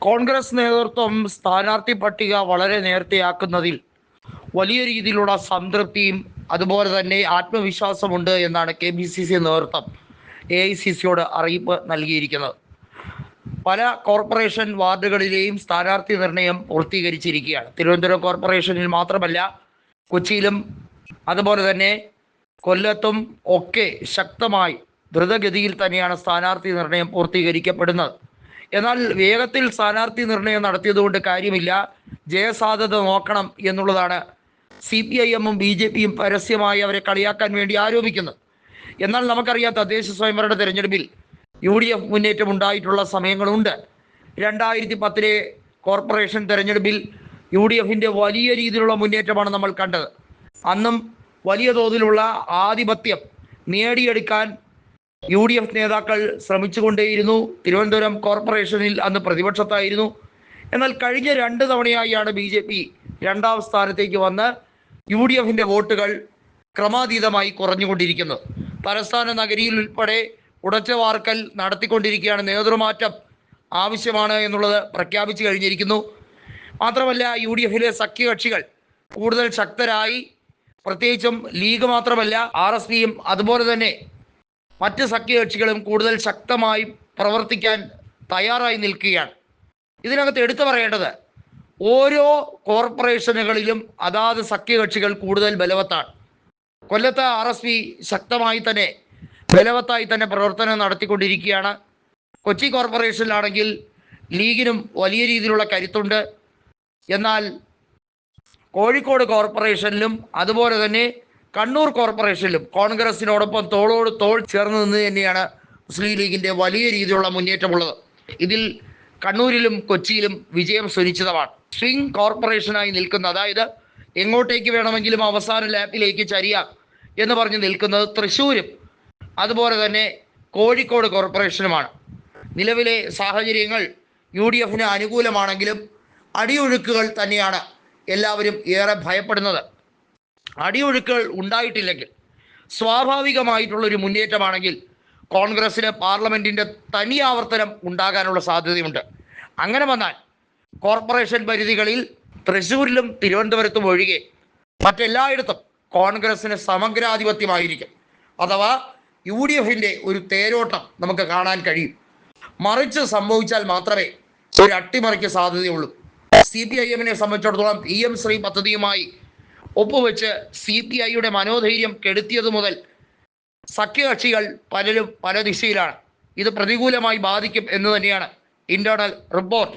കോൺഗ്രസ് നേതൃത്വം സ്ഥാനാർത്ഥി പട്ടിക വളരെ നേരത്തെയാക്കുന്നതിൽ വലിയ രീതിയിലുള്ള സംതൃപ്തിയും അതുപോലെ തന്നെ ആത്മവിശ്വാസമുണ്ട് എന്നാണ് KPCC നേതൃത്വം AICCയോട് അറിയിപ്പ് നൽകിയിരിക്കുന്നത്. പല കോർപ്പറേഷൻ വാർഡുകളിലെയും സ്ഥാനാർത്ഥി നിർണയം പൂർത്തീകരിച്ചിരിക്കുകയാണ്. തിരുവനന്തപുരം കോർപ്പറേഷനിൽ മാത്രമല്ല, കൊച്ചിയിലും അതുപോലെ തന്നെ കൊല്ലത്തും ഒക്കെ ശക്തമായി ദ്രുതഗതിയിൽ തന്നെയാണ് സ്ഥാനാർത്ഥി നിർണയം പൂർത്തീകരിക്കപ്പെടുന്നത്. എന്നാൽ വേഗത്തിൽ സ്ഥാനാർത്ഥി നിർണയം നടത്തിയതുകൊണ്ട് കാര്യമില്ല, ജയസാധ്യത നോക്കണം എന്നുള്ളതാണ് CPIM-ഉം BJP-യും പരസ്യമായി അവരെ കളിയാക്കാൻ വേണ്ടി ആരോപിക്കുന്നത്. എന്നാൽ നമുക്കറിയാം, തദ്ദേശ സ്വയംഭരണ തെരഞ്ഞെടുപ്പിൽ UDF മുന്നേറ്റം ഉണ്ടായിട്ടുള്ള സമയങ്ങളുണ്ട്. 2010 കോർപ്പറേഷൻ തെരഞ്ഞെടുപ്പിൽ UDF-ന്റെ വലിയ രീതിയിലുള്ള മുന്നേറ്റമാണ് നമ്മൾ കണ്ടത്. അന്നും വലിയ തോതിലുള്ള ആധിപത്യം നേടിയെടുക്കാൻ UDF നേതാക്കൾ ശ്രമിച്ചുകൊണ്ടേയിരുന്നു. തിരുവനന്തപുരം കോർപ്പറേഷനിൽ അന്ന് പ്രതിപക്ഷത്തായിരുന്നു. എന്നാൽ കഴിഞ്ഞ 2 തവണയായാണ് BJP 2ാം സ്ഥാനത്തേക്ക് വന്ന് UDF-ന്റെ വോട്ടുകൾ ക്രമാതീതമായി കുറഞ്ഞുകൊണ്ടിരിക്കുന്നത്. തലസ്ഥാന നഗരിയിൽ ഉൾപ്പെടെ ഉടച്ചുവാർക്കൽ നടത്തിക്കൊണ്ടിരിക്കുകയാണ്. നേതൃമാറ്റം ആവശ്യമാണ് എന്നുള്ളത് പ്രഖ്യാപിച്ചു കഴിഞ്ഞിരിക്കുന്നു. മാത്രമല്ല, UDF-ലെ സഖ്യകക്ഷികൾ കൂടുതൽ ശക്തരായി, പ്രത്യേകിച്ചും ലീഗ് മാത്രമല്ല RSPയും അതുപോലെ തന്നെ മറ്റ് സഖ്യകക്ഷികളും കൂടുതൽ ശക്തമായി പ്രവർത്തിക്കാൻ തയ്യാറായി നിൽക്കുകയാണ്. ഇതിനകത്ത് എടുത്തു പറയേണ്ടത്, ഓരോ കോർപ്പറേഷനുകളിലും അതാത് സഖ്യകക്ഷികൾ കൂടുതൽ ബലവത്താണ്. കൊല്ലത്ത് RSP ശക്തമായി തന്നെ ബലവത്തായി തന്നെ പ്രവർത്തനം നടത്തിക്കൊണ്ടിരിക്കുകയാണ്. കൊച്ചി കോർപ്പറേഷനിലാണെങ്കിൽ ലീഗിനും വലിയ രീതിയിലുള്ള കരുത്തുണ്ട്. എന്നാൽ കോഴിക്കോട് കോർപ്പറേഷനിലും അതുപോലെ തന്നെ കണ്ണൂർ കോർപ്പറേഷനിലും കോൺഗ്രസിനോടൊപ്പം തോളോട് തോൾ ചേർന്ന് നിന്ന് തന്നെയാണ് മുസ്ലിം ലീഗിൻ്റെ വലിയ രീതിയിലുള്ള മുന്നേറ്റമുള്ളത്. ഇതിൽ കണ്ണൂരിലും കൊച്ചിയിലും വിജയം സുനിശ്ചിതമാണ്. സ്വിംഗ് കോർപ്പറേഷനായി നിൽക്കുന്ന, അതായത് എങ്ങോട്ടേക്ക് വേണമെങ്കിലും അവസാന ലാപ്പിലേക്ക് ചരിയാം എന്ന് പറഞ്ഞ് നിൽക്കുന്നത് തൃശ്ശൂരും അതുപോലെ തന്നെ കോഴിക്കോട് കോർപ്പറേഷനുമാണ്. നിലവിലെ സാഹചര്യങ്ങൾ UDF-ന് അനുകൂലമാണെങ്കിലും അടിയൊഴുക്കുകൾ തന്നെയാണ് എല്ലാവരും ഏറെ ഭയപ്പെടുന്നത്. അടിയൊഴുക്കുകൾ ഉണ്ടായിട്ടില്ലെങ്കിൽ, സ്വാഭാവികമായിട്ടുള്ളൊരു മുന്നേറ്റമാണെങ്കിൽ കോൺഗ്രസ്സിന് പാർലമെൻറ്റിൻ്റെ തനിയാവർത്തനം ഉണ്ടാകാനുള്ള സാധ്യതയുണ്ട്. അങ്ങനെ വന്നാൽ കോർപ്പറേഷൻ പരിധികളിൽ തൃശ്ശൂരിലും തിരുവനന്തപുരത്തും ഒഴികെ മറ്റെല്ലായിടത്തും കോൺഗ്രസ്സിന് സമഗ്രാധിപത്യമായിരിക്കും. അഥവാ UDF-ന്റെ ഒരു തേരോട്ടം നമുക്ക് കാണാൻ കഴിയും. മറിച്ച് സംഭവിച്ചാൽ മാത്രമേ ഒരു അട്ടിമറിക്ക് സാധ്യതയുള്ളൂ. CPIM-നെ സംബന്ധിച്ചിടത്തോളം PM ശ്രീ പദ്ധതിയുമായി ഒപ്പുവെച്ച് CPI-യുടെ മനോധൈര്യം കെടുത്തിയതു മുതൽ സഖ്യകക്ഷികൾ പലരും പല ദിശയിലാണ്. ഇത് പ്രതികൂലമായി ബാധിക്കും എന്ന് തന്നെയാണ് ഇന്റേണൽ റിപ്പോർട്ട്